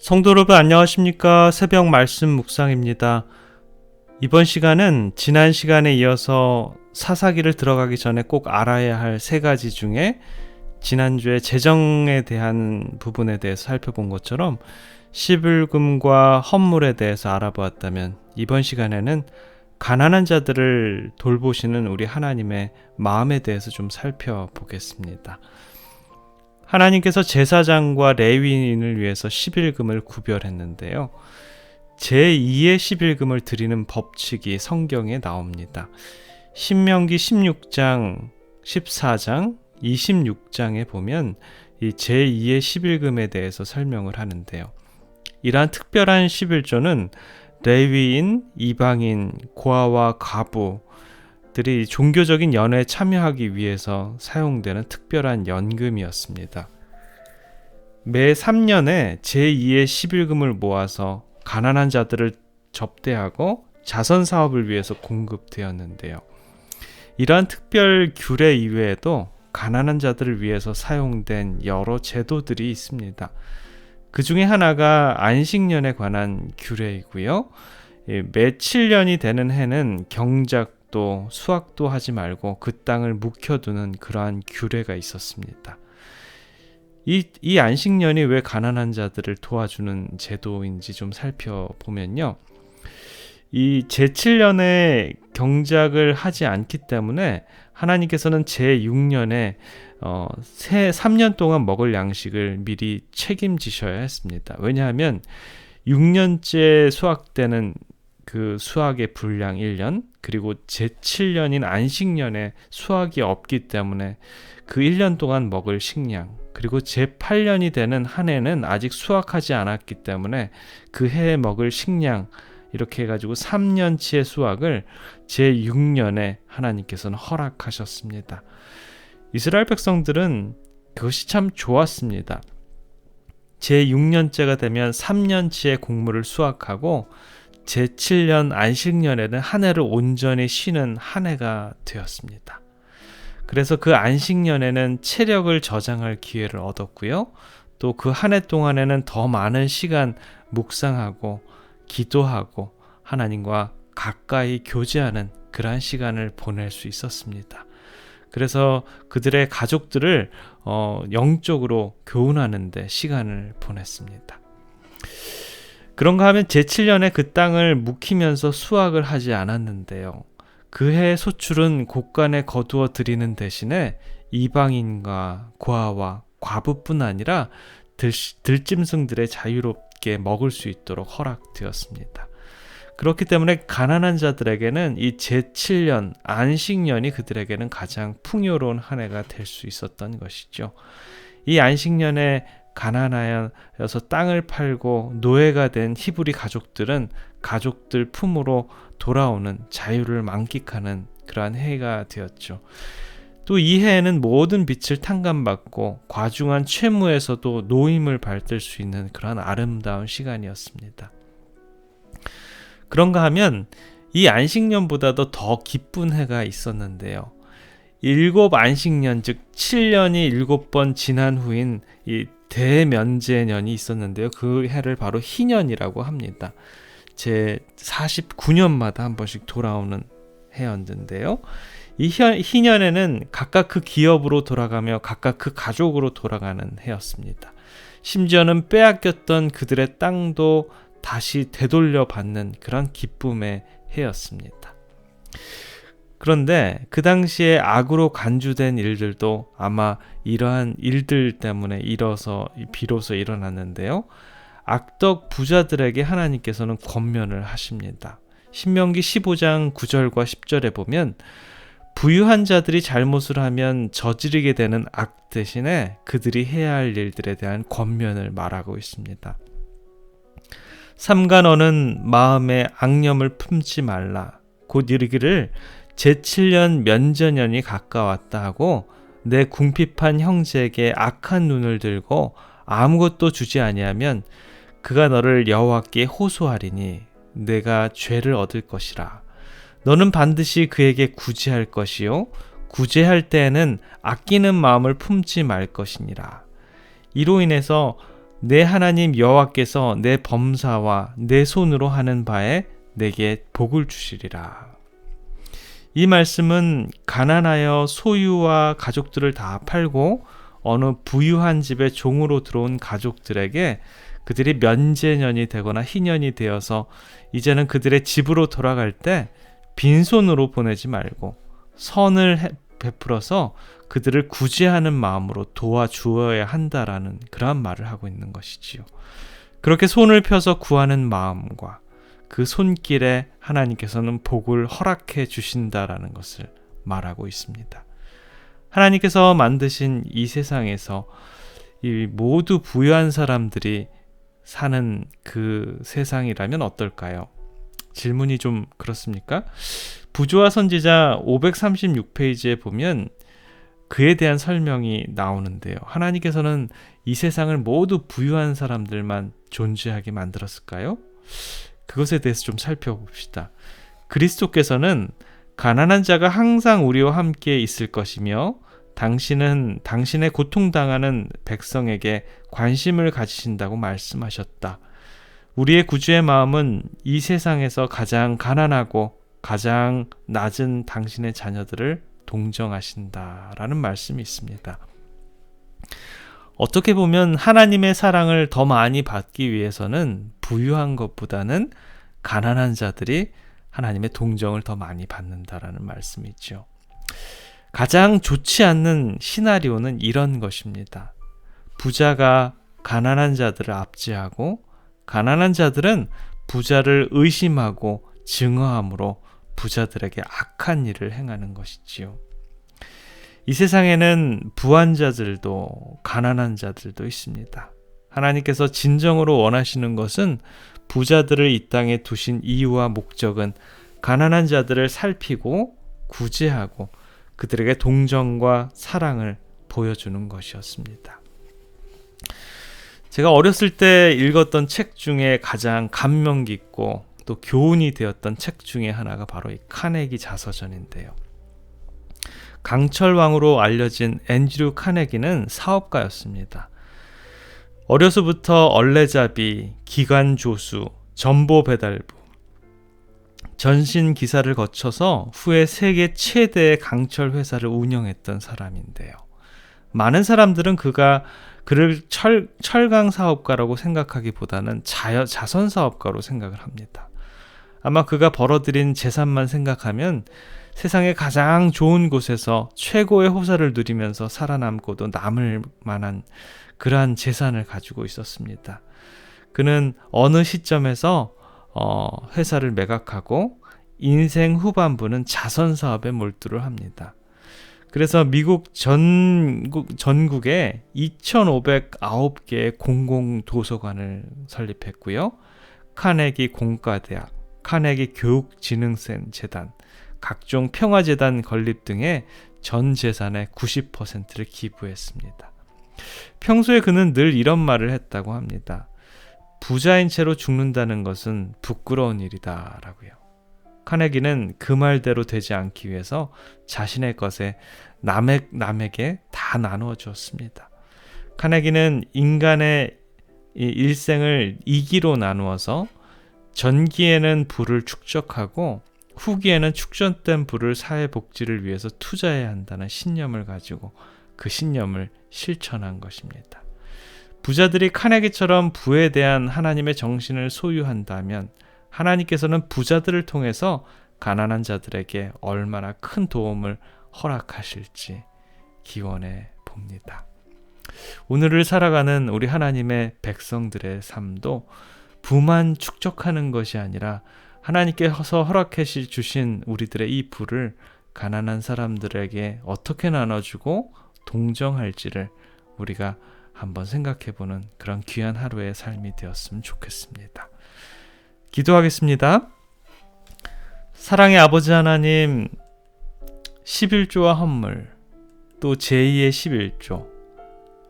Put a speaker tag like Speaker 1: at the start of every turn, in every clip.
Speaker 1: 성도 여러분 안녕하십니까? 새벽 말씀 묵상입니다. 이번 시간은 지난 시간에 이어서 사사기를 들어가기 전에 꼭 알아야 할 세 가지 중에 지난주에 재정에 대한 부분에 대해서 살펴본 것처럼 십을금과 헌물에 대해서 알아보았다면, 이번 시간에는 가난한 자들을 돌보시는 우리 하나님의 마음에 대해서 좀 살펴보겠습니다. 하나님께서 제사장과 레위인을 위해서 십일금을 구별했는데요. 제2의 십일금을 드리는 법칙이 성경에 나옵니다. 신명기 16장, 14장, 26장에 보면 이 제2의 십일금에 대해서 설명을 하는데요. 이러한 특별한 십일조는 레위인, 이방인, 고아와 과부들이 종교적인 연회에 참여하기 위해서 사용되는 특별한 연금이었습니다. 매 3년에 제2의 십일금을 모아서 가난한 자들을 접대하고 자선 사업을 위해서 공급되었는데요. 이러한 특별 규례 이외에도 가난한 자들을 위해서 사용된 여러 제도들이 있습니다. 그 중에 하나가 안식년에 관한 규례이고요. 매 7년이 되는 해는 경작도 수확도 하지 말고 그 땅을 묵혀두는 그러한 규례가 있었습니다. 이 안식년이 왜 가난한 자들을 도와주는 제도인지 좀 살펴보면요. 이 제7년에 경작을 하지 않기 때문에 하나님께서는 제6년에 3년 동안 먹을 양식을 미리 책임지셔야 했습니다. 왜냐하면 6년째 수확되는 그 수확의 분량 1년, 그리고 제7년인 안식년에 수확이 없기 때문에 그 1년 동안 먹을 식량, 그리고 제8년이 되는 한 해는 아직 수확하지 않았기 때문에 그 해에 먹을 식량, 이렇게 해가지고 3년치의 수확을 제6년에 하나님께서는 허락하셨습니다. 이스라엘 백성들은 그것이 참 좋았습니다. 제6년째가 되면 3년치의 곡물을 수확하고 제7년 안식년에는 한 해를 온전히 쉬는 한 해가 되었습니다. 그래서 그 안식년에는 체력을 저장할 기회를 얻었고요. 또 그 한 해 동안에는 더 많은 시간 묵상하고 기도하고 하나님과 가까이 교제하는 그러한 시간을 보낼 수 있었습니다. 그래서 그들의 가족들을 영적으로 교훈하는 데 시간을 보냈습니다. 그런가 하면 제7년에 그 땅을 묵히면서 수확을 하지 않았는데요. 그 해의 소출은 곳간에 거두어 드리는 대신에 이방인과 고아와 과부뿐 아니라 들짐승들의 자유롭게 먹을 수 있도록 허락되었습니다. 그렇기 때문에 가난한 자들에게는 이 제7년 안식년이 그들에게는 가장 풍요로운 한 해가 될 수 있었던 것이죠. 이 안식년에 가난하여서 땅을 팔고 노예가 된 히브리 가족들은 가족들 품으로 돌아오는 자유를 만끽하는 그러한 해가 되었죠. 또 이 해에는 모든 빛을 탕감받고 과중한 채무에서도 노임을 받을 수 있는 그러한 아름다운 시간이었습니다. 그런가 하면 이 안식년보다도 더 기쁜 해가 있었는데요. 7 안식년, 즉 7년이 7번 지난 후인 이 대면제년이 있었는데요. 그 해를 바로 희년이라고 합니다. 제 49년마다 한 번씩 돌아오는 해였는데요. 이 희년에는 각각 그 기업으로 돌아가며 각각 그 가족으로 돌아가는 해였습니다. 심지어는 빼앗겼던 그들의 땅도 다시 되돌려 받는 그런 기쁨의 해였습니다. 그런데 그 당시에 악으로 간주된 일들도 아마 이러한 일들 때문에 비로소 일어났는데요. 악덕 부자들에게 하나님께서는 권면을 하십니다. 신명기 15장 9절과 10절에 보면 부유한 자들이 잘못을 하면 저지르게 되는 악 대신에 그들이 해야 할 일들에 대한 권면을 말하고 있습니다. 삼가 너는 마음에 악념을 품지 말라. 곧 이르기를 제7년 면제년이 가까웠다 하고 내 궁핍한 형제에게 악한 눈을 들고 아무것도 주지 아니하면 그가 너를 여호와께 호소하리니 내가 죄를 얻을 것이라. 너는 반드시 그에게 구제할 것이요 구제할 때에는 아끼는 마음을 품지 말 것이니라. 이로 인해서 내 하나님 여호와께서 내 범사와 내 손으로 하는 바에 내게 복을 주시리라. 이 말씀은 가난하여 소유와 가족들을 다 팔고 어느 부유한 집에 종으로 들어온 가족들에게 그들이 면제년이 되거나 희년이 되어서 이제는 그들의 집으로 돌아갈 때 빈손으로 보내지 말고 선을 베풀어서 그들을 구제하는 마음으로 도와주어야 한다라는 그러한 말을 하고 있는 것이지요. 그렇게 손을 펴서 구하는 마음과 그 손길에 하나님께서는 복을 허락해 주신다라는 것을 말하고 있습니다. 하나님께서 만드신 이 세상에서 이 모두 부유한 사람들이 사는 그 세상이라면 어떨까요? 질문이 좀 그렇습니까? 부조화 선지자 536페이지에 보면 그에 대한 설명이 나오는데요. 하나님께서는 이 세상을 모두 부유한 사람들만 존재하게 만들었을까요? 그것에 대해서 좀 살펴봅시다. 그리스도께서는 가난한 자가 항상 우리와 함께 있을 것이며 당신은 당신의 고통당하는 백성에게 관심을 가지신다고 말씀하셨다. 우리의 구주의 마음은 이 세상에서 가장 가난하고 가장 낮은 당신의 자녀들을 동정하신다라는 말씀이 있습니다. 어떻게 보면 하나님의 사랑을 더 많이 받기 위해서는 부유한 것보다는 가난한 자들이 하나님의 동정을 더 많이 받는다라는 말씀이죠. 가장 좋지 않는 시나리오는 이런 것입니다. 부자가 가난한 자들을 압제하고 가난한 자들은 부자를 의심하고 증오함으로 부자들에게 악한 일을 행하는 것이지요. 이 세상에는 부한 자들도 가난한 자들도 있습니다. 하나님께서 진정으로 원하시는 것은 부자들을 이 땅에 두신 이유와 목적은 가난한 자들을 살피고 구제하고 그들에게 동정과 사랑을 보여주는 것이었습니다. 제가 어렸을 때 읽었던 책 중에 가장 감명 깊고 또 교훈이 되었던 책 중에 하나가 바로 이 카네기 자서전인데요. 강철왕으로 알려진 앤드류 카네기는 사업가였습니다. 어려서부터 얼레잡이, 기관조수, 전보배달부, 전신기사를 거쳐서 후에 세계 최대의 강철 회사를 운영했던 사람인데요. 많은 사람들은 그를 철강 사업가라고 생각하기보다는 자선 사업가로 생각을 합니다. 아마 그가 벌어들인 재산만 생각하면 세상의 가장 좋은 곳에서 최고의 호사를 누리면서 살아남고도 남을 만한 그러한 재산을 가지고 있었습니다. 그는 어느 시점에서 회사를 매각하고 인생 후반부는 자선 사업에 몰두를 합니다. 그래서 미국 전국에 2,509개의 공공도서관을 설립했고요. 카네기 공과대학, 카네기 교육진흥재단, 각종 평화재단 건립 등의 전 재산의 90%를 기부했습니다. 평소에 그는 늘 이런 말을 했다고 합니다. 부자인 채로 죽는다는 것은 부끄러운 일이다 라고요. 카네기는 그 말대로 되지 않기 위해서 자신의 것에 남에게 다 나누어 주었습니다. 카네기는 인간의 일생을 2기로 나누어서 전기에는 부를 축적하고 후기에는 축적된 부를 사회복지를 위해서 투자해야 한다는 신념을 가지고 그 신념을 실천한 것입니다. 부자들이 카네기처럼 부에 대한 하나님의 정신을 소유한다면 하나님께서는 부자들을 통해서 가난한 자들에게 얼마나 큰 도움을 허락하실지 기원해 봅니다. 오늘을 살아가는 우리 하나님의 백성들의 삶도 부만 축적하는 것이 아니라 하나님께서 허락해 주신 우리들의 이 부를 가난한 사람들에게 어떻게 나눠주고 동정할지를 우리가 한번 생각해보는 그런 귀한 하루의 삶이 되었으면 좋겠습니다. 기도하겠습니다. 사랑의 아버지 하나님, 11조와 헌물, 또 제2의 11조,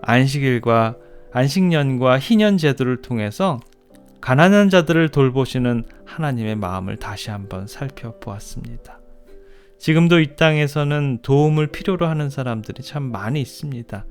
Speaker 1: 안식일과 안식년과 희년 제도를 통해서 가난한 자들을 돌보시는 하나님의 마음을 다시 한번 살펴보았습니다. 지금도 이 땅에서는 도움을 필요로 하는 사람들이 참 많이 있습니다.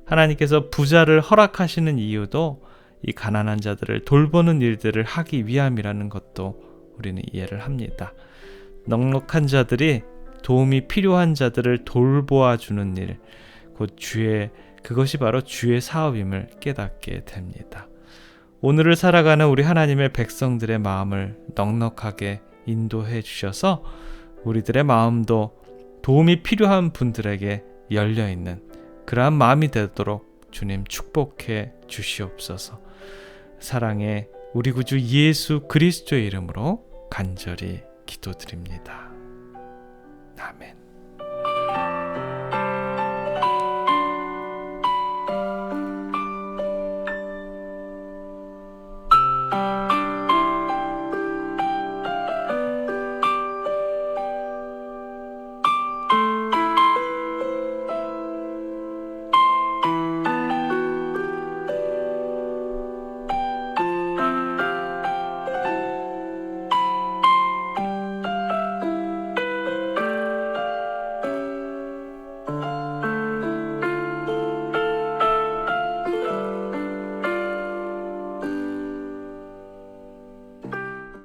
Speaker 1: 하나님께서 부자를 허락하시는 이유도 이 가난한 자들을 돌보는 일들을 하기 위함이라는 것도 우리는 이해를 합니다. 넉넉한 자들이 도움이 필요한 자들을 돌보아 주는 일, 그것이 바로 주의 사업임을 깨닫게 됩니다. 오늘을 살아가는 우리 하나님의 백성들의 마음을 넉넉하게 인도해 주셔서 우리들의 마음도 도움이 필요한 분들에게 열려있는 그러한 마음이 되도록 주님 축복해 주시옵소서. 사랑의 우리 구주 예수 그리스도의 이름으로 간절히 기도드립니다. 아멘.